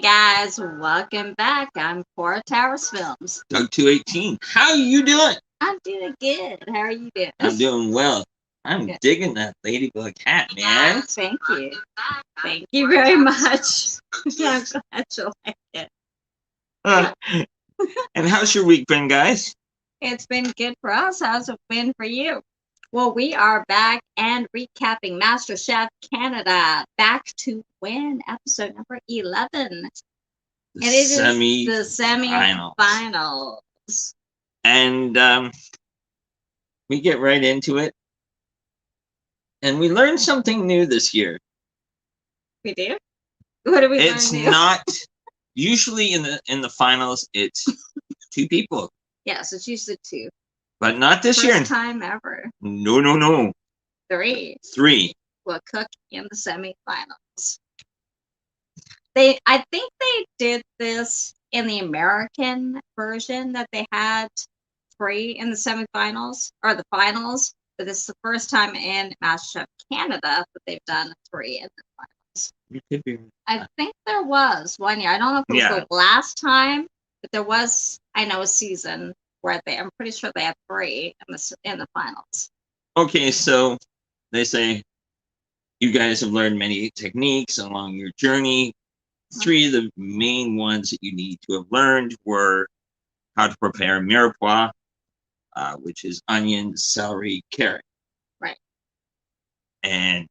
guys, welcome back. I'm Cora Towers Films. Doug 218. How you doing? I'm doing good. How are you doing? I'm doing well. I'm Good. digging that ladybug hat, man. Thank you. Thank you very much. I'm glad you like it. And how's your week been, guys? It's been good for us. How's it been for you? Well, we are back and recapping MasterChef Canada. Back to win, episode number 11. And it is the semi-finals. And we get right into it. And we learned something new this year. We do? What do we learn It's new? not usually in the finals. It's two people, Yes, it's usually two. but not this year. First time ever. No. Three will cook in the semifinals. I think they did this in the American version, that they had three in the semifinals or the finals, but this is the first time in MasterChef Canada that they've done three in the finals. You could be. I think there was one year. I don't know if it was the last time, but there was, I know, a season where I'm pretty sure they had three in the finals. Okay, so they say you guys have learned many techniques along your journey. Three of the main ones that you need to have learned were how to prepare mirepoix, which is onion, celery, carrot. Right. And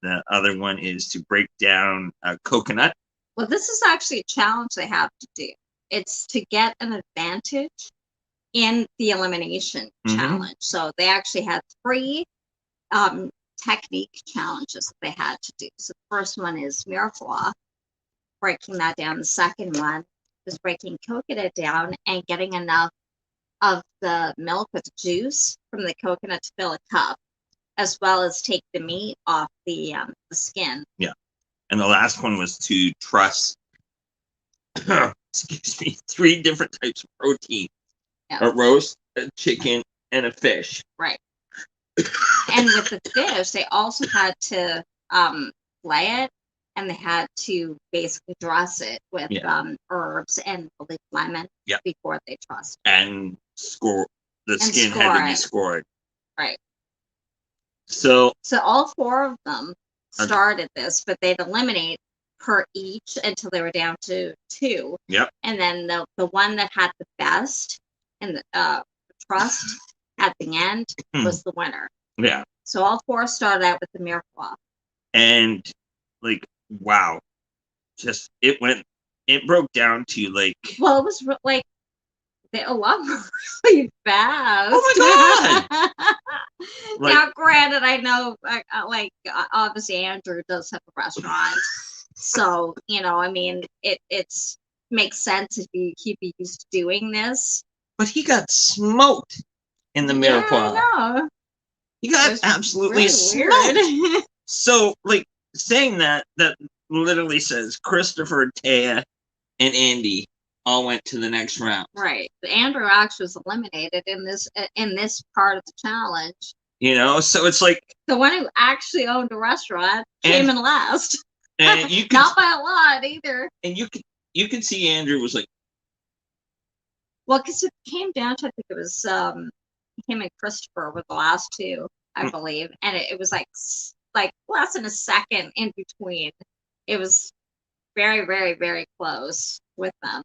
the other one is to break down a coconut. Well, this is actually a challenge they have to do. It's to get an advantage in the elimination challenge. So they actually had three technique challenges that they had to do. So the first one is mirepoix, breaking that down. The second one was breaking coconut down and getting enough of the milk with juice from the coconut to fill a cup, as well as take the meat off the skin. Yeah. And the last one was to truss, excuse me, three different types of protein. Yeah. A roast, a chicken, and a fish. Right. And with the fish, they also had to flay it, and they had to basically dress it with herbs and lemon before they trussed it. And the skin had to be scored. Right. So all four of them started this, but they'd eliminate per each until they were down to two. Yep. And then the one that had the best and the trust at the end was the winner. Yeah. So all four started out with the mirepoix. And wow, just it broke down to Well, it was a lot really fast. Oh my god! Now, granted, I know, obviously Andrew does have a restaurant, so I mean, it's makes sense if he'd be used to doing this. But he got smoked in the mirepoix. Yeah, I know. He got absolutely smoked. So, saying that literally says Christopher, Taya, and Andy all went to the next round. Right. Andrew actually was eliminated in this part of the challenge. So it's like the one who actually owned a restaurant came in last. And you could, not by a lot either. And you could see Andrew was like, well, because it came down to, I think it was him and Christopher were the last two, I believe, and it was like less than a second in between. It was very, very, very close with them.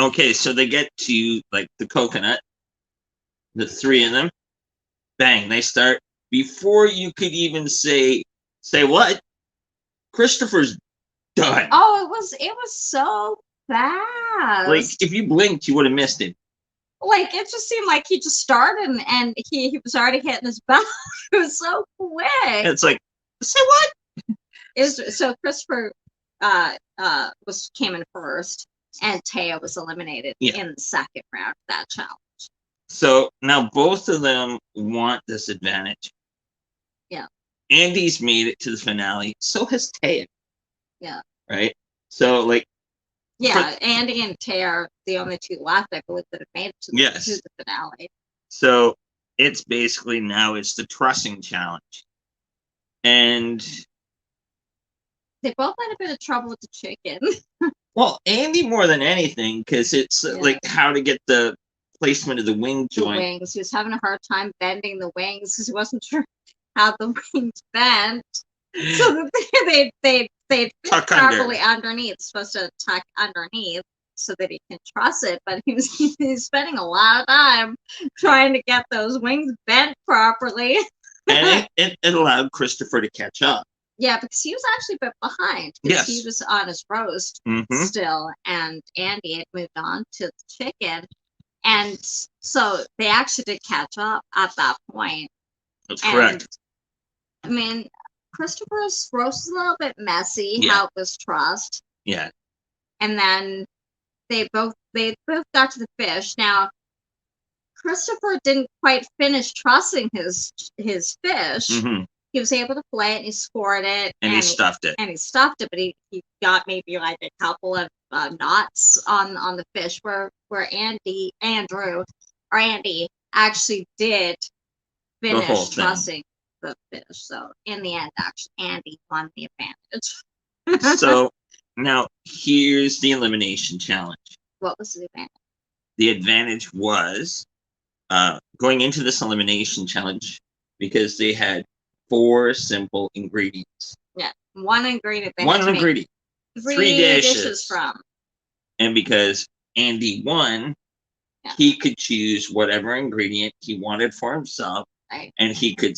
Okay, so they get to the coconut, the three of them, bang, they start before you could even say what. Christopher's done. Oh, it was so fast. If you blinked, you would have missed it. It just seemed like he just started and he was already hitting his bell. It was so quick. It's like, say what? So Christopher came in first, and Taya was eliminated in the second round of that challenge. So now both of them want this advantage. Yeah. Andy's made it to the finale. So has Taya. Yeah. Right? So yeah, Andy and Taya are the only two left, I believe, that have made it to the finale. So it's basically now it's the trussing challenge. And they both had a bit of trouble with the chicken. Well, Andy more than anything, because it's like how to get the placement of the wing joint. The wings. He was having a hard time bending the wings because he wasn't sure how the wings bent. So that they fit properly underneath. It's supposed to tuck underneath so that he can truss it, but he's spending a lot of time trying to get those wings bent properly. And it allowed Christopher to catch up. Yeah, because he was actually a bit behind. Because he was on his roast still, and Andy had moved on to the chicken. And so they actually did catch up at that point. That's correct. I mean, Christopher's roast is a little bit messy, how it was trussed. Yeah. And then they both got to the fish. Now, Christopher didn't quite finish trussing his fish. He was able to fillet it, and he scored it. And he stuffed it. And he stuffed it, but he got maybe like a couple of knots on the fish where Andy actually did finish trussing the fish. So in the end, actually, Andy won the advantage. So now here's the elimination challenge. What was the advantage? The advantage was going into this elimination challenge because they had 4 simple ingredients. Yeah, one ingredient. One ingredient. 3 dishes from. And because Andy won, he could choose whatever ingredient he wanted for himself, and he could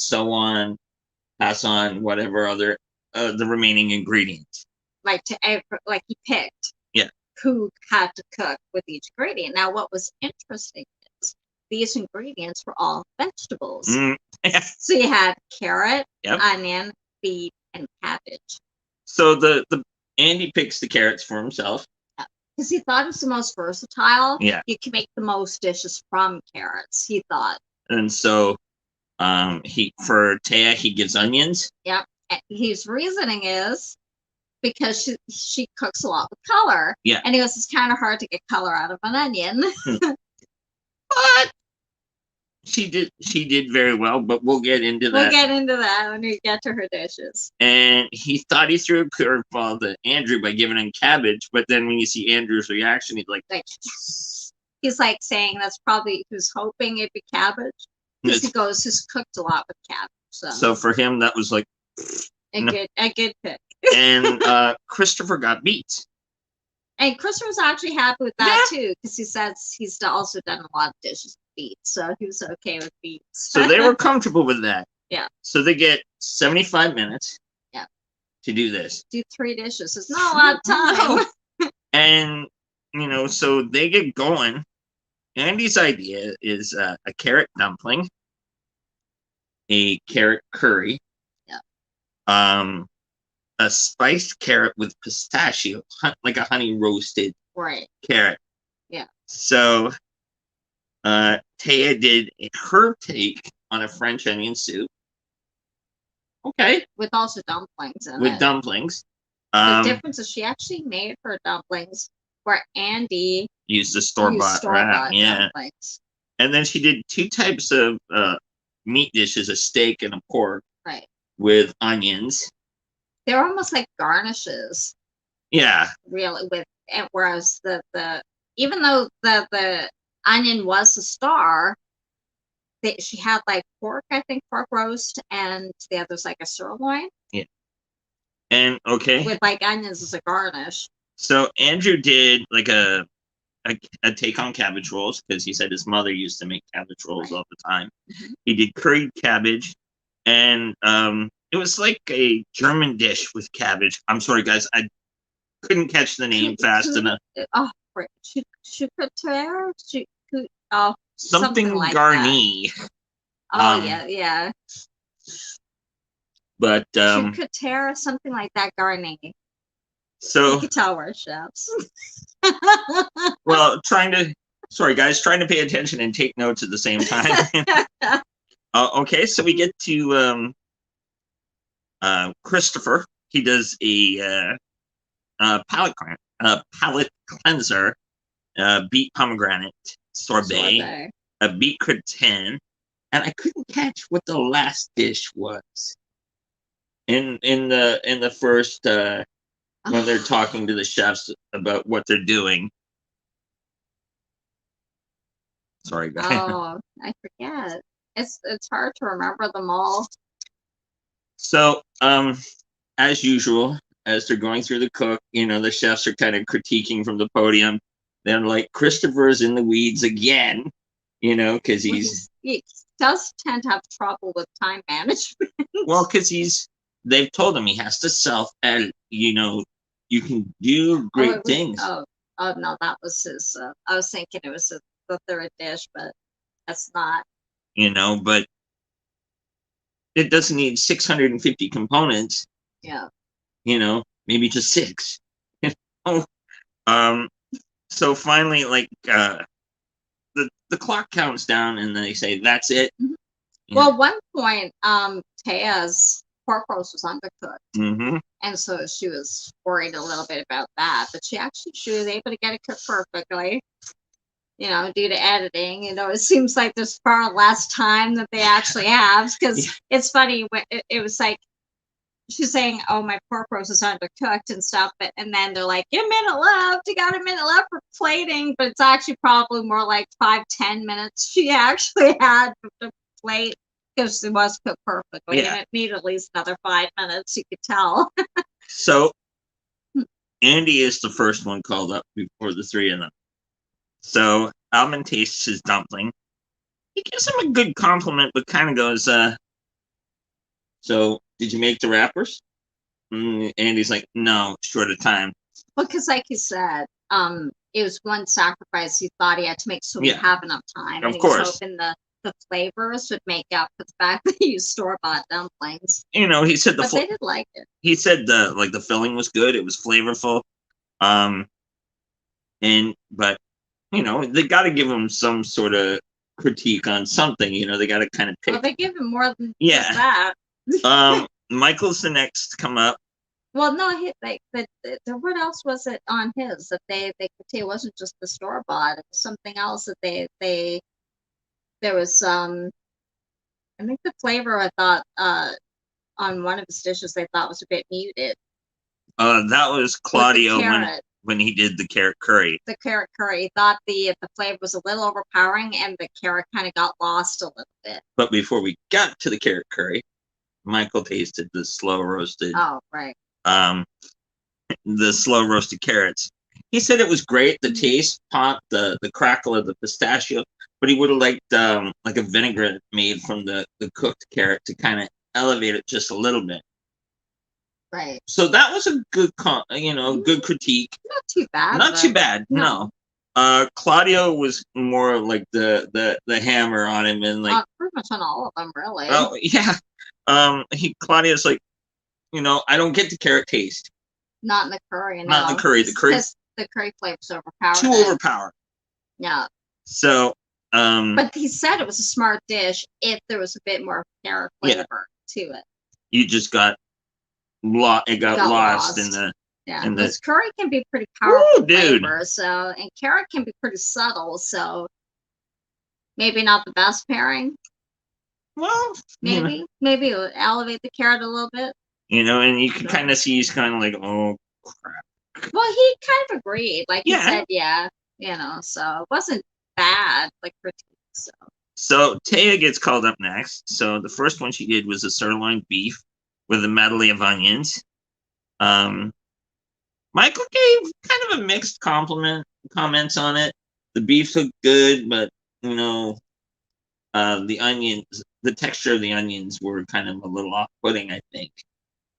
pass on whatever other the remaining ingredients. Like he picked. Yeah. Who had to cook with each ingredient. Now, what was interesting is these ingredients were all vegetables. So you had carrot, onion, beet, and cabbage. So the Andy picks the carrots for himself. Because he thought it was the most versatile. Yeah. You can make the most dishes from carrots, he thought. And so for Taya, he gives onions. Yep. And his reasoning is because she cooks a lot with color. Yeah. And he goes, it's kind of hard to get color out of an onion. But she did very well, but we'll get into that. We'll get into that when we get to her dishes. And he thought he threw a curveball to Andrew by giving him cabbage, but then when you see Andrew's reaction, he's like he's like saying that's probably he was hoping it'd be cabbage. Because he goes, he's cooked a lot with cabbage. So for him that was like a good pick. And Christopher got beets. And Christopher was actually happy with that too, because he says he's also done a lot of dishes with beets, so he was okay with beets. So they were comfortable with that. Yeah. So they get 75 minutes. Yeah. To do this. Do 3 dishes. It's not a lot of time. And so they get going. Andy's idea is a carrot dumpling, a carrot curry. Yeah. A spiced carrot with pistachio, like a honey roasted carrot. Yeah. So Taya did her take on a French onion soup. Okay. With also dumplings in it. With dumplings. The difference is she actually made her dumplings where Andy used the store-bought dumplings. And then she did 2 types of meat dishes, a steak and a pork. Right. With onions. They're almost like garnishes. Yeah. Really, whereas the even though the onion was the star, she had like pork roast, and the other's like a sirloin. Yeah. And with like onions as a garnish. So Andrew did like a take on cabbage rolls because he said his mother used to make cabbage rolls all the time. He did curried cabbage, and it was like a German dish with cabbage. I'm sorry, guys. I couldn't catch the name fast enough. Oh, right. Choucouteur? Something like Garni. Oh, yeah. But Choucouteur, something like that, Garni. So you can tell we're chefs. Well, trying to pay attention and take notes at the same time. Okay, so we get to Christopher. He does a palate cleanser, beet pomegranate sorbet, a beet gratin, and I couldn't catch what the last dish was in the first when they're talking to the chefs about what they're doing. Sorry, guys. Oh, I forget. It's hard to remember them all. So, as usual, as they're going through the cook, the chefs are kind of critiquing from the podium. They're like, Christopher's in the weeds again, because he does tend to have trouble with time management. Well, because they've told him he has to self-edit, you can do great things. Oh, no, that was his, I was thinking it was the third dish, but that's not. But it doesn't need 650 components. Yeah. Maybe just 6. So finally, like, the clock counts down and they say, that's it. Mm-hmm. Well, at one point, Taya's pork roast was undercooked. Mm-hmm. And so she was worried a little bit about that, but she was able to get it cooked perfectly. Due to editing, it seems like there's far less time that they actually have, because it's funny. It was like she's saying, "Oh, my pork roast is undercooked and stuff," and then they're like, "A minute left. You got a minute left for plating," but it's actually probably more like 5-10 minutes she actually had to plate, because it was cooked perfectly, and it needed at least another 5 minutes. You could tell. So Andy is the first one called up before the 3 of them. So Alvin tastes his dumpling. He gives him a good compliment, but kind of goes, so did you make the wrappers? Andy's like, no, short of time. Well, because like you said, it was one sacrifice he thought he had to make so we have enough time. Of course. He was hoping the flavors would make up for the fact that he used store-bought dumplings. He said but they did like it. He said the filling was good. It was flavorful. But they got to give him some sort of critique on something. They got to kind of pick. Well, they give him more than just that. Michael's the next to come up. Well, no, what else was it on his that they could say it wasn't just the store bought? It was something else that there was I think the flavor I thought on one of his dishes they thought was a bit muted. That was Claudio when he did the carrot curry. The carrot curry, he thought the flavor was a little overpowering and the carrot kind of got lost a little bit. But before we got to the carrot curry, Michael tasted the slow roasted. Oh, right. The slow roasted carrots. He said it was great. The taste popped, the crackle of the pistachio, but he would have liked like a vinaigrette made from the cooked carrot to kind of elevate it just a little bit. Right. So that was a good, good critique. Not too bad. Not too bad. No. Claudio was more like the hammer on him, and like pretty much on all of them, really. Oh yeah. Claudia's like, I don't get the carrot taste. Not in the curry. Not in the curry. The curry flavor's overpowered. Too overpowered. Yeah. So. But he said it was a smart dish if there was a bit more carrot flavor to it. You just got lost in the. Yeah, because curry can be pretty powerful flavor, and carrot can be pretty subtle, so maybe not the best pairing. Well, maybe it would elevate the carrot a little bit. And you can kind of see he's kind of like, oh crap. Well, he kind of agreed, like he said, so it wasn't bad, like critique. So Taya gets called up next. So the first one she did was a sirloin beef with a medley of onions. Michael gave kind of a mixed comments on it. The beef looked good, but the onions, the texture of the onions were kind of a little off-putting, I think.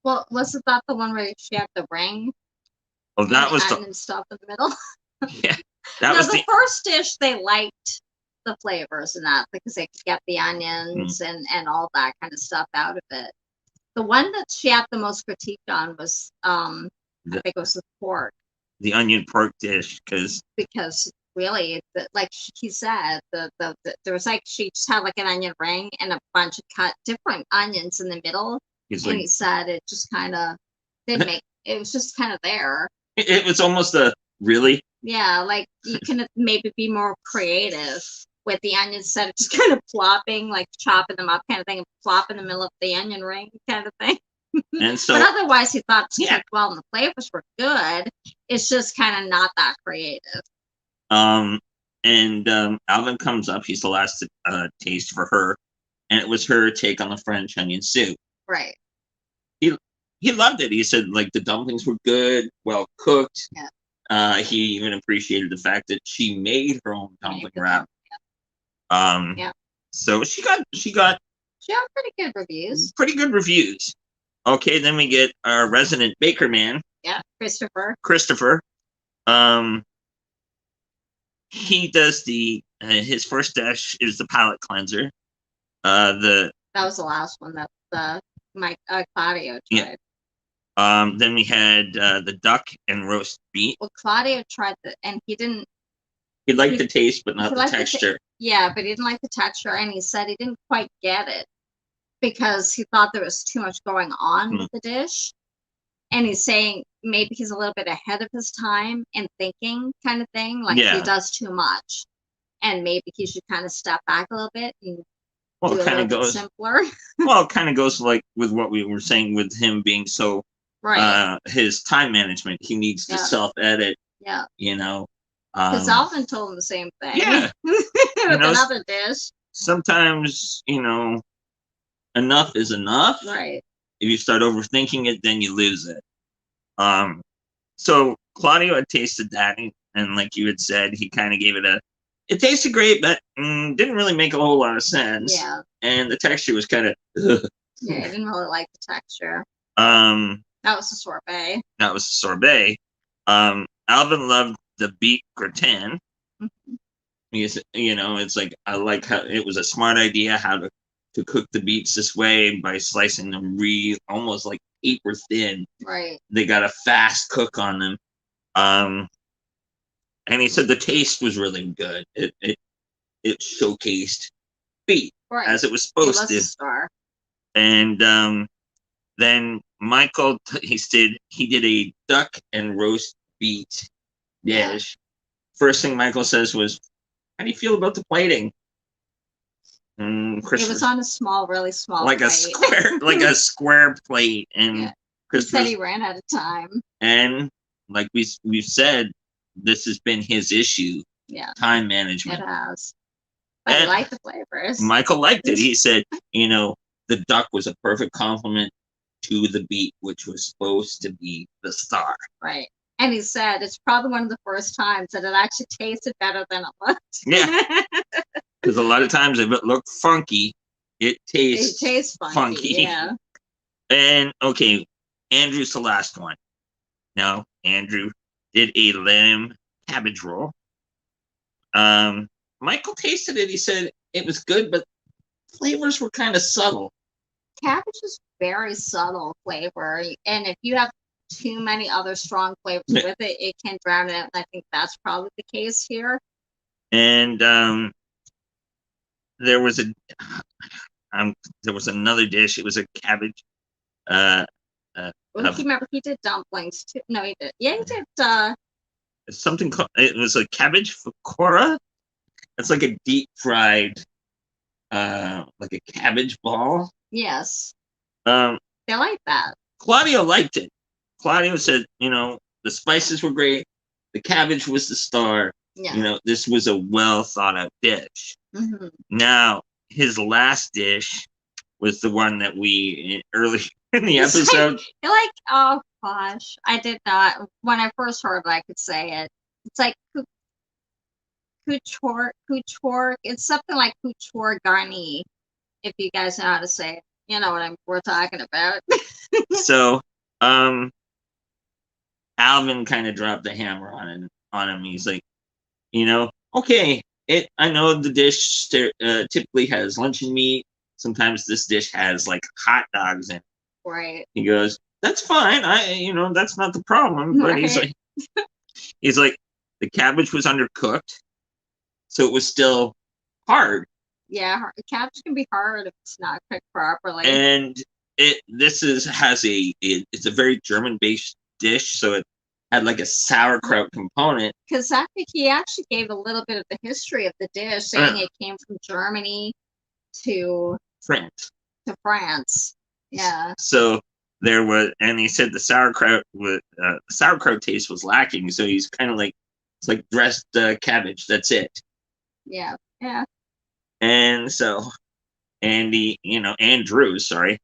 Well, wasn't that the one where she had the ring? Oh, that was the onion stuff in the middle. Yeah, that was the first dish. They liked the flavors in that because they could get the onions and all that kind of stuff out of it. The one that she had the most critique on was I think it was the pork. The onion pork dish, because really, like he said, there was like she just had like an onion ring and a bunch of cut different onions in the middle, and he said it just kind of didn't make. It was just kind of there. It was almost a really. Yeah, like you can maybe be more creative with the onions instead of just kind of plopping, like chopping them up kind of thing, and plop in the middle of the onion ring kind of thing. And so, But otherwise, he thought it yeah. cooked well and the flavors were good. It's just kind of not that creative. Alvin comes up. He's the last taste for her, and it was her take on the French onion soup. Right. He loved it. He said like the dumplings were good, well cooked. Yeah. He even appreciated the fact that she made her own dumpling wrap. Yeah. So she got pretty good reviews. Pretty good reviews. Okay, then we get our resident baker man. Yeah, Christopher. He does his first dish is the palate cleanser. That was the last one that Claudio tried. Yeah. Then we had the duck and roast beef. Well, Claudio tried and he didn't. He liked the taste, but not the texture. Yeah, but he didn't like the texture, and he said he didn't quite get it because he thought there was too much going on with the dish. And he's saying maybe he's a little bit ahead of his time in thinking, kind of thing. Like he does too much, and maybe he should kind of step back a little bit and do a little bit simpler. Well, it kind of goes like with what we were saying with him being so his time management. He needs to self-edit. Yeah. You know. Because Alvin told him the same thing. Yeah. With another dish. Sometimes, enough is enough. Right. If you start overthinking it, then you lose it. So Claudio had tasted that, and like you had said, he kind of gave it it tasted great, but didn't really make a whole lot of sense. Yeah. And the texture was kind of. Yeah, I didn't really like the texture. That was the sorbet. Alvin loved the beet gratin. Mm-hmm. It's like I like how it was a smart idea how to cook the beets this way by slicing them almost like paper thin. Right. They got a fast cook on them. And he said the taste was really good. It showcased beet as it was supposed to. Star. And then Michael he did a duck and roast beet dish. First thing Michael says was, "How do you feel about the plating?" It was on a really small like plate. a square plate, and he said he ran out of time. And like we've said, this has been his issue. Yeah, time management. It has. But he liked the flavors. Michael liked it. He said, the duck was a perfect compliment to the beet, which was supposed to be the star. Right. And he said it's probably one of the first times that it actually tasted better than it looked. Yeah. Because a lot of times if it looked funky, it tastes funky. Yeah. And okay, Andrew's the last one. Now, Andrew did a lamb cabbage roll. Michael tasted it. He said it was good, but flavors were kind of subtle. Cabbage is very subtle flavor, and if you have too many other strong flavors with it, it can drown it out. And I think that's probably the case here. And there was another dish. It was a cabbage. Remember he did dumplings too. No, he did. Yeah, he did. Something called. It was a cabbage fakora. It's like a deep fried, like a cabbage ball. Yes. They like that. Claudio liked it. Claudio said, the spices were great. The cabbage was the star. Yeah. This was a well thought out dish. Mm-hmm. Now, his last dish was the one that we early in the episode. You're like, oh gosh, I did not. When I first heard it, I could say it. It's like couture. It's something like couture garni. If you guys know how to say it, you know what we're talking about. So, Alvin kind of dropped the hammer on him. He's like, okay, I know the dish typically has luncheon meat. Sometimes this dish has like hot dogs in it. Right. He goes, that's fine. That's not the problem. But right. he's like, the cabbage was undercooked, so it was still hard. Yeah, cabbage can be hard if it's not cooked properly. And it's a very German-based dish, so it had like a sauerkraut component. Because I think he actually gave a little bit of the history of the dish, saying it came from Germany to France. Yeah. So there was, and he said the sauerkraut taste was lacking. So he's kind of like, it's like dressed cabbage. That's it. Yeah. And so Andrew, sorry,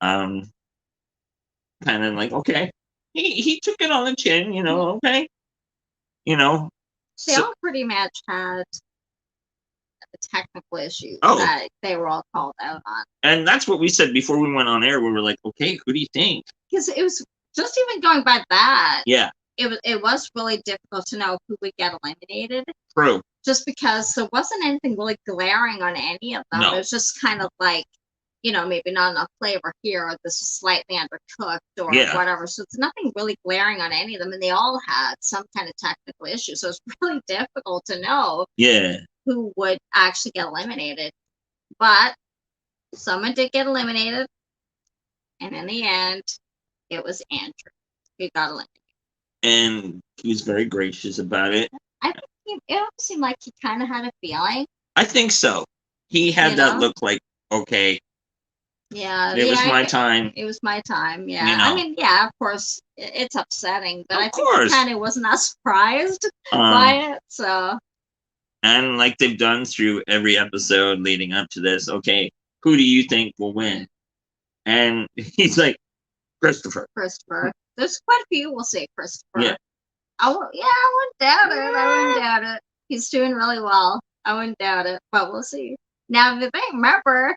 kind of like, okay, he took it on the chin, okay, They so, all pretty much had the technical issues Oh. that they were all called out on. and that's what we said before we went on air. We were like, okay, who do you think? Because it was just even going by that. Yeah, It was really difficult to know who would get eliminated. true. Just because there wasn't anything really glaring on any of them. No. It was just kind of like, maybe not enough flavor here, or this is slightly undercooked, or Yeah. whatever. So it's nothing really glaring on any of them, and they all had some kind of technical issue. So it's really difficult to know Yeah, who would actually get eliminated. But someone did get eliminated, and in the end, it was Andrew who got eliminated. and he was very gracious about it. I think it almost seemed like he kind of had a feeling. I think so. He had You that know? look like, okay, Yeah, it was my time. It was my time. Yeah, I mean, yeah, of course, it's upsetting, but Of I think course. he kind of wasn't that surprised by it. So And like they've done through every episode leading up to this, okay, who do you think will win? And he's like, Christopher. There's quite a few will say Christopher. Yeah. I wouldn't doubt it. I wouldn't doubt it. He's doing really well. I wouldn't doubt it, but we'll see. Now, the thing, remember,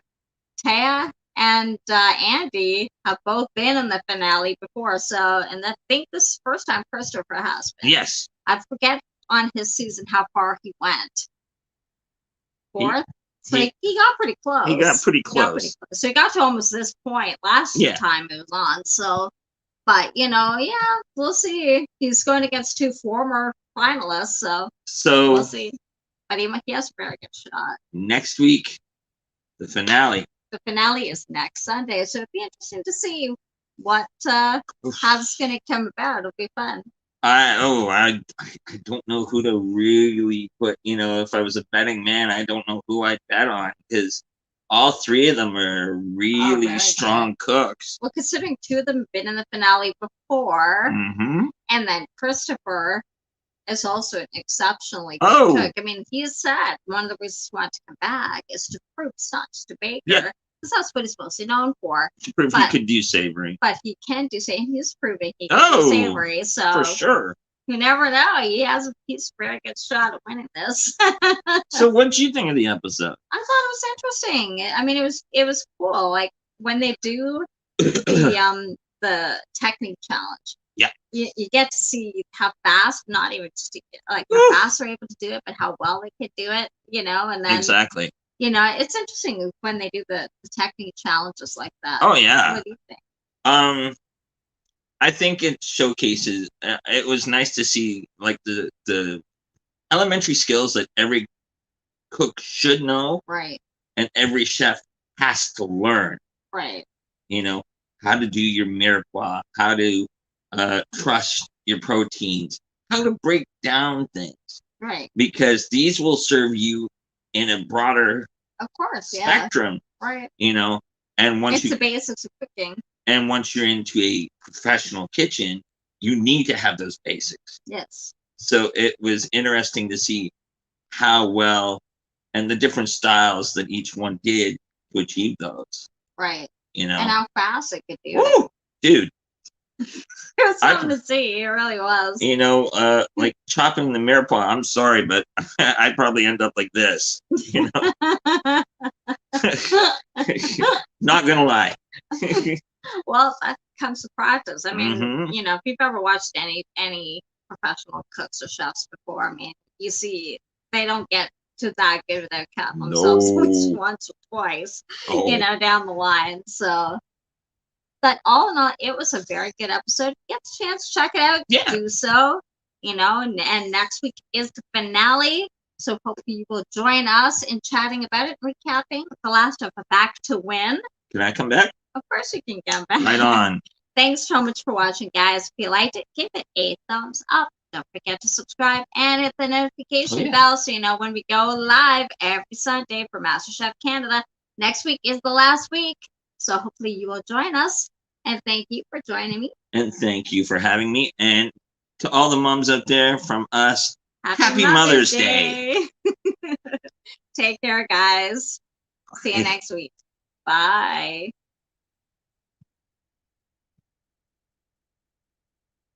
Taya and Andy have both been in the finale before, and I think this is the first time Christopher has been. Yes. I forget on his season how far he went. Fourth? So he got pretty close. He got pretty close. So he got to almost this point last time it was on. So, but we'll see. He's going against two former finalists, so we'll see. But he has a very good shot. Next week, the finale. The finale is next Sunday, so it'd be interesting to see what how's going to come about. It'll be fun. I don't know who to really put. If I was a betting man, I don't know who I'd bet on, because all three of them are really strong cooks. Well, considering two of them have been in the finale before, Mm-hmm. and then Christopher is also an exceptionally good cook. I mean, he said one of the reasons he wanted to come back is to prove it's not just a baker. Yeah. Because that's what he's mostly known for. To prove he could do savory. But he can do savory. He's proving he can do savory. So for sure. You never know. He's a very good shot at winning this. So what did you think of the episode? I thought it was interesting. I mean, it was cool. Like when they do the technique challenge. Yeah. You get to see how fast, not even just how fast they're able to do it, but how well they could do it, and then exactly. It's interesting when they do the technique challenges like that. Oh yeah. What do you think? I think it showcases. It was nice to see like the elementary skills that every cook should know, right? And every chef has to learn, right? How to do your mirepoix, how to crush your proteins, how to break down things, right? Because these will serve you in a broader, of course, spectrum, right? And once it's the basics of cooking. And once you're into a professional kitchen, you need to have those basics. Yes. So it was interesting to see how well and the different styles that each one did to achieve those. Right. And how fast it could do it. Dude. It was something to see. It really was. Like chopping the mirepoix, I'm sorry, but I'd probably end up like this. Not gonna lie. Well, that comes to practice. I mean, if you've ever watched any professional cooks or chefs before, I mean, you see they don't get to that good without cutting themselves once or twice, down the line. So, but all in all, it was a very good episode. Get the chance to check it out. Do so. And next week is the finale. So hopefully you will join us in chatting about it, recapping the last of Back to Win. Can I come back? Of course you can come back. Right on. Thanks so much for watching, guys. If you liked it, give it a thumbs up. Don't forget to subscribe and hit the notification bell so you know when we go live every Sunday for MasterChef Canada. Next week is the last week, so hopefully you will join us. And thank you for joining me. And thank you for having me. And to all the moms out there from us, Happy Mother's Day. Take care, guys. See you next week. Bye.